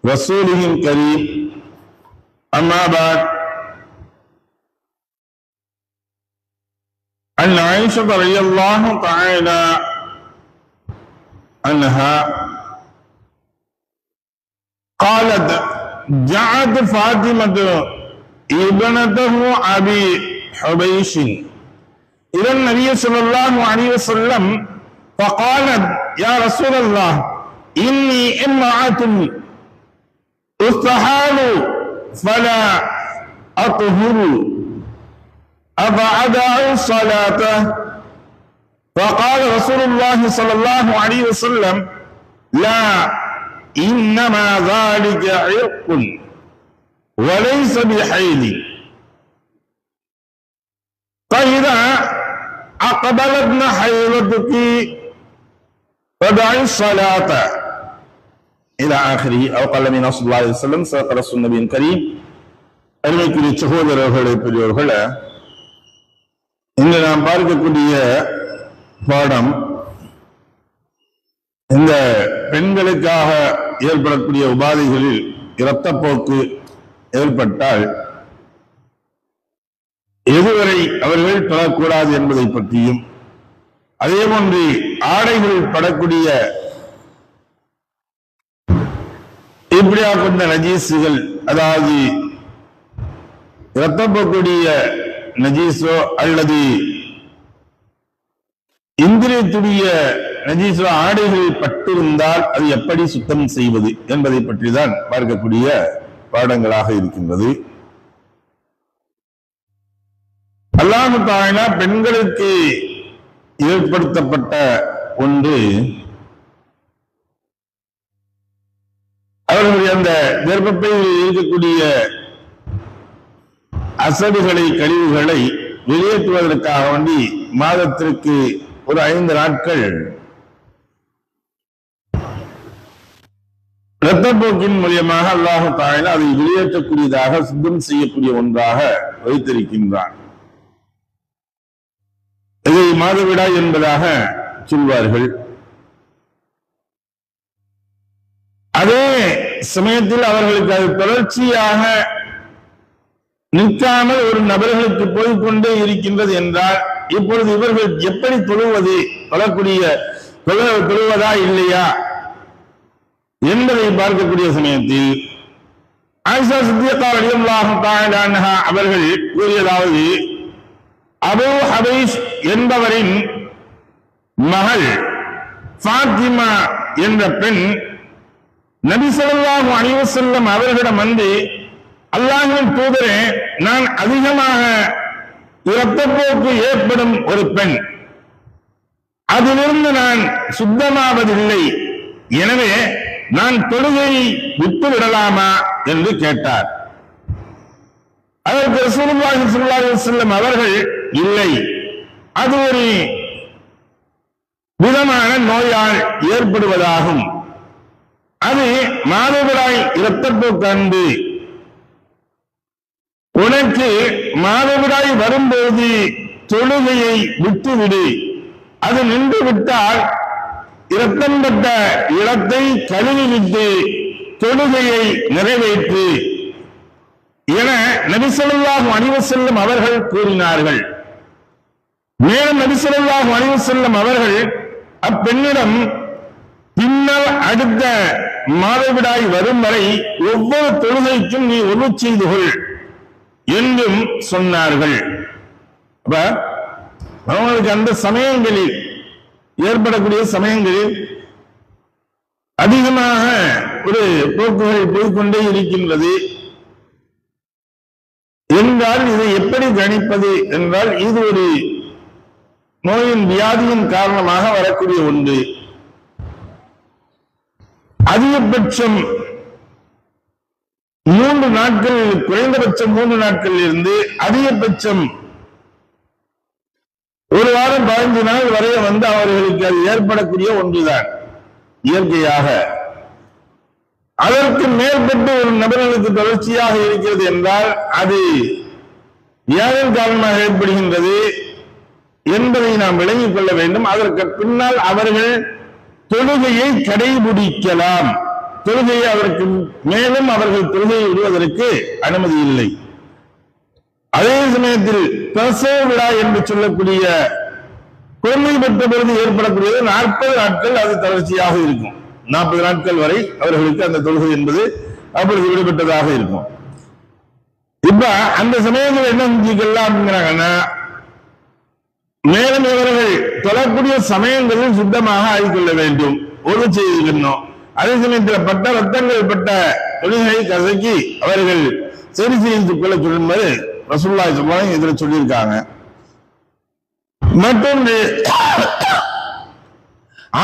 رسوله الكريم أما بعد عن عائشة رضي الله تعالى عنها قالت جاءت فاطمة ابنته أبي حبيش إلى النبي صلى الله عليه وسلم فقالت يا رسول الله إني امرأة استحال فلا أطهر أفأدع الصلاة فقال رسول الله صلى الله عليه وسلم لا إنما ذلك عرق وليس بحيل فإذا أقبلتن حيضتك فدعي الصلاة إلى آخره أو قال من صلى الله عليه وسلم صدق رسول النبي الكريم. அருமைக்குரிய சகோதரர்களே பெரியோர்களே, இன்று நாம் பார்க்கக்கூடிய பாடம் இந்த பெண்களுக்காக ஏற்படக்கூடிய உபாதைகளில் இரத்தப்போக்கு ஏற்பட்டால் எதுவரை அவர்கள் தொழக்கூடாது என்பதை பற்றியும், அதே போன்று ஆடைகள் படக்கூடிய இப்படியாக கொண்ட நஜீசுகள், அதாவது இரத்தப்போக்கூடிய நஜீஸோ அல்லது இந்திரியத்துடைய நஜீஸோ ஆடைகளில் பட்டிருந்தால் அது எப்படி சுத்தம் செய்வது என்பதை பற்றி தான் பார்க்கக்கூடிய பாடங்களாக இருக்கின்றது. அல்லாஹ் தஆலா பெண்களுக்கு ஏற்படுத்தப்பட்ட ஒன்று, அவர்களுடைய அந்த கர்ப்பப்பையில் இருக்கக்கூடிய அசடுகளை, கழிவுகளை வெளியேற்றுவதற்காக வேண்டி மாதத்திற்கு ஒரு 5 நாட்கள் இரத்தப்போக்கின் மூலியமாக அல்லாஹ் தஆலா அதை வெளியேற்றக்கூடியதாக, சுத்தம் செய்யக்கூடிய ஒன்றாக வைத்திருக்கின்றான். இதை மாதவிடாய் என்பதாக சொல்வார்கள். அதே சமயத்தில் அவர்களுக்கு அது தொடர்ச்சியாக நிற்காமல் ஒரு நபர்களுக்கு போய்கொண்டே இருக்கின்றது என்றால், இப்பொழுது இவர்கள் எப்படி தொழுவது, தொழுவதா இல்லையா என்பதை பார்க்கக்கூடிய சமயத்தில் ஆயிஷா சித்திகா ரலியல்லாஹு தஆலா அன்ஹா அவர்கள் கூறியதாவது, அபூ ஹபீஷ் என்பவரின் மகள் ஃபாத்திமா என்ற பெண் நபி ஸல்லல்லாஹு அலைஹி வஸல்லம் அவர்களிடம் வந்து, அல்லாஹ்வின் தூதரே, நான் அதிகமாக இரத்தப்போக்கு ஏற்படும் ஒரு பெண், அதிலிருந்து நான் சுத்தமாவதில்லை, எனவே நான் தொழுகையை விட்டு விடலாமா என்று கேட்டார். அதற்கு ரசூலுல்லாஹி ஸல்லல்லாஹு அலைஹி வஸல்லம் அவர்கள், இல்லை, அது ஒரு விதமான நோயால் ஏற்படுவதாகும், அது மாதவிடாய் இரத்தப்போக்கு அன்று, உனக்கு மாதவிடாய் வரும்போது தொழுகையை விட்டுவிடு, அது நின்று விட்டால் இரத்தம் பட்ட இடத்தை கழுவிவிட்டு தொழுகையை நிறைவேற்று என நபி ஸல்லல்லாஹு அலைஹி வஸல்லம் அவர்கள் கூறினார்கள். மேலும் நபி ஸல்லல்லாஹு அலைஹி வஸல்லம் அவர்கள் அப்பெண்ணிடம், பின்னர் அடுத்த மாதவிடாய் வரும் வரை ஒவ்வொரு தொழுகைக்கும் நீ ஒழு செய்து கொள் என்றும் சொன்னார்கள். அப்ப அவங்களுக்கு அந்த சமயங்களில் ஏற்படக்கூடிய சமயங்களில் அதிகமாக ஒரு போக்குகள் போய்கொண்டே இருக்கின்றது என்றால் இதை எப்படி கணிப்பது என்றால், இது ஒரு நோயின் வியாதியின் காரணமாக வரக்கூடிய ஒன்று. அதிகபட்சம் 3 நாட்கள், குறைந்தபட்சம் 3 நாட்களில் இருந்து அதிகபட்சம் ஒரு வாரம் 15 நாள் வரை வந்து அவர்களுக்கு அது ஏற்படக்கூடிய ஒன்றுதான் இயற்கையாக. அதற்கு மேற்பட்டு ஒரு நபர்களுக்கு தொடர்ச்சியாக இருக்கிறது என்றால் அது யாரின் காரணமாக ஏற்படுகின்றது என்பதை நாம் விளங்கிக் கொள்ள வேண்டும். அதற்கு பின்னால் அவர்கள் தொழுகையை கடைபிடிக்கலாம். தொழுகையை அவருக்கு மேலும் அவர்கள் தொழுகையை விடுவதற்கு அனுமதி இல்லை. அதே சமயத்தில் பிரசவ விழா என்று சொல்லக்கூடிய குழந்தை பெற்ற பொழுது ஏற்படக்கூடியது 40 நாட்கள் அது தொடர்ச்சியாக இருக்கும். 40 நாட்கள் வரை அவர்களுக்கு அந்த தொழுகை என்பது அப்பொழுது விடுபட்டதாக இருக்கும். இப்ப அந்த சமயத்தில் என்ன செஞ்சுக்கலாம் அப்படிங்கிறாங்கன்னா, மேலும் இவர்கள் தொழக்கூடிய சமயங்களில் சுத்தமாக ஆகிக்கொள்ள வேண்டும், ஒரு செய்திக்கணும். அதே சமயத்தில் பட்ட ரத்தங்கள் பட்ட தொழுகை கசக்கி அவர்கள் சரி செய்து கொள்ள சொல்லும்போது ரசூலுல்லாஹி ஸல்லல்லாஹு அலைஹி வஸல்லம் இதில் சொல்லியிருக்காங்க. மற்றொன்று,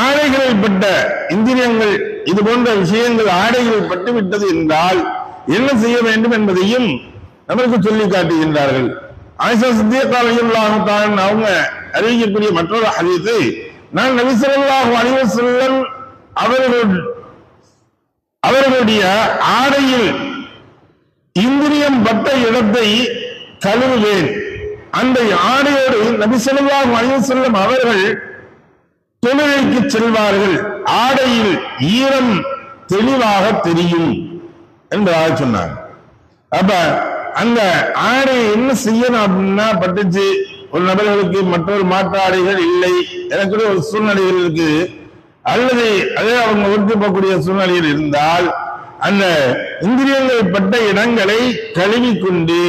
ஆடைகளில் பட்ட இந்திரியங்கள் இது போன்ற விஷயங்கள் ஆடைகளில் பட்டு விட்டது என்றால் என்ன செய்ய வேண்டும் என்பதையும் நமக்கு சொல்லி காட்டுகின்றார்கள். ஆயிஷா சித்திகா ரலியல்லாஹு தஆலா அவங்க அறிவிக்கக்கூடிய மற்றொரு ஹதீஸை, நான் நபி ஸல்லல்லாஹு அலைஹி வஸல்லம் அவர்களுடைய ஆடையில் இந்திரியம் பட்ட இடத்தை கழுவுவேன். அந்த ஆடையோடு நபி ஸல்லல்லாஹு அலைஹி வஸல்லம் அவர்கள் தொழுகைக்கு செல்வார்கள், ஆடையில் ஈரம் தெளிவாக தெரியும் என்பதாக சொன்னாங்க. அப்ப அந்த ஆடையை என்ன செய்யணும் அப்படின்னா, பட்டுச்சு ஒரு நபர்களுக்கு மற்றொரு மாற்று ஆடைகள் இல்லை, எனக்கு ஒரு சூழ்நிலைகள் இருக்கு, அல்லது அதே அவங்க ஒருத்தி போகக்கூடிய சூழ்நிலையில் இருந்தால் அந்த இந்திரியங்கள் பட்ட இடங்களை கழுவி கொண்டு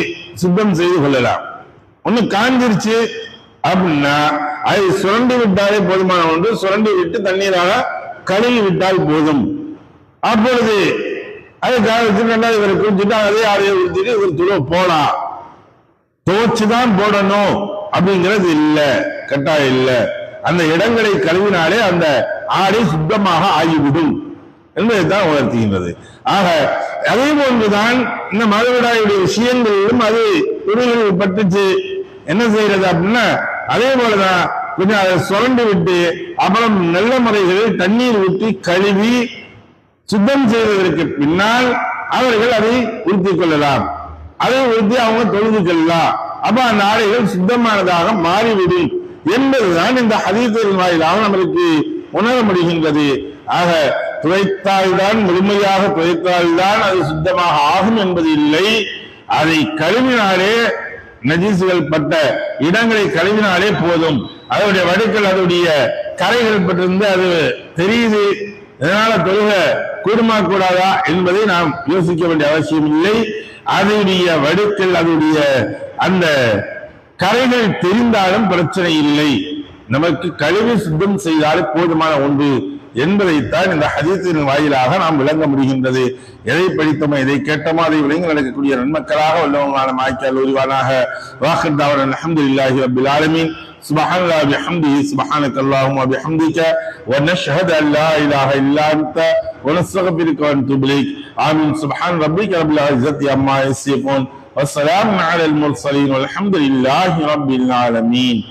சுத்தம் செய்து கொள்ளலாம். ஒண்ணு காஞ்சிருச்சு அப்படின்னா அதை சுரண்டி விட்டாலே போதுமான ஒன்று, சுரண்டி விட்டு தண்ணீராக கழுவி விட்டால் போதும். அப்பொழுது அதை காலத்தில் 2வது இவரை குளிச்சுட்டு அதே ஆடையை ஊற்றிட்டு இவர் துளை போலாம். துவச்சுதான் போடணும் அப்படிங்கிறது இல்லை, கட்டாயம் இல்லை. அந்த இடங்களை கழுவினாலே அந்த ஆடை சுத்தமாக ஆகிவிடும் என்பதைத்தான் உணர்த்துகின்றது. ஆக அதே போன்றுதான் இந்த மாதவிடாயுடைய விஷயங்களிலும் அது துணிகளில் பட்டுச்சு என்ன செய்யறது அப்படின்னா, அதே போலதான் கொஞ்சம் அதை சுரண்டி விட்டு அப்புறம் நல்ல முறைகளில் தண்ணீர் ஊற்றி கழுவி சுத்தம் செய்வதற்கு பின்னால் அவர்கள் அதை உறுத்திக் கொள்ளலாம். அதை உறுத்தி அவங்க தொழுது கொள்ளலாம். அப்ப அந்த ஆடைகள் சுத்தமானதாக மாறிவிடும் என்பதுதான் இந்த ஹதீஸின் வாயிலாக நம்மளுக்கு உணர முடிகின்றது. ஆக துவைத்தால்தான், முழுமையாக துவைத்தால்தான் அது சுத்தமாக ஆகும் என்பது இல்லை. அதை கழுவினாலே, நஜீசுகள் பட்ட இடங்களை கழுவினாலே போதும். அதனுடைய வடுக்கள், அதனுடைய கரைகள் பட்டிருந்து அது தெரியுது, இதனால தொழுக கூடுமா கூடாதா என்பதை நாம் யோசிக்க வேண்டிய அவசியம் இல்லை. அதனுடைய வடுக்கள், அதனுடைய அந்த கரைகள் தெரிந்தாலும் பிரச்சனை இல்லை, நமக்கு கழுவி சுத்தம் செய்தாலே போதுமான ஒன்று என்பதைத்தான் இந்த ஹதீஸின் வாயிலாக நாம் விளங்க முடிகின்றது. எதை படித்தோமோ எதை கேட்டோமோ அதை விளங்கி நடக்கக்கூடிய நன்மக்களாக உள்ளவங்களான மாய்க்கால் உருவானாக. வாஹிர் தஅவானா அல்ஹம்துலில்லாஹி ரப்பில் ஆலமீன். சுப்ஹானல்லாஹி வபிஹம்திஹி சுப்ஹானக்கல்லாஹும்ம வபிஹம்திக வ நஷ்ஹது அன் லா இலாஹ இல்லா அன்த வ நஸ்தக்ஃபிருக வ நதுபு இலைக். ஆமீன். சுப்ஹான ரப்பிக ரப்பில் இஸ்ஸத்தி அம்மா யசிஃபூன் வ ஸலாமுன் அலல் முர்ஸலீன் வல்ஹம்துலில்லாஹி ரப்பில் ஆலமீன்.